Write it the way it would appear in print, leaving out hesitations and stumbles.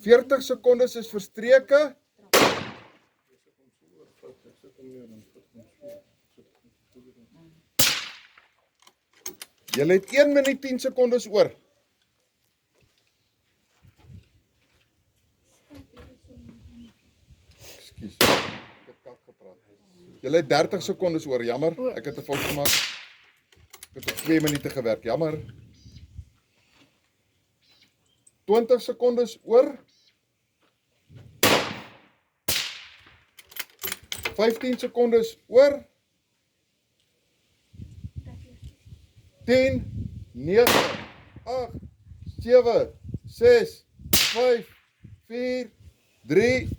40 sekondes is verstreke. Julle het 1 minuut 10 sekondes oor. Ekskuus, ek het kak gepraat. Julle het 30 sekondes oor, jammer. Ek het 'n fout gemaak. Ek het op 2 minute gewerk, jammer. 20 sekondes oor. 15 sekondes oor. 10, 9, 8, 7, 6, 5, 4, 3,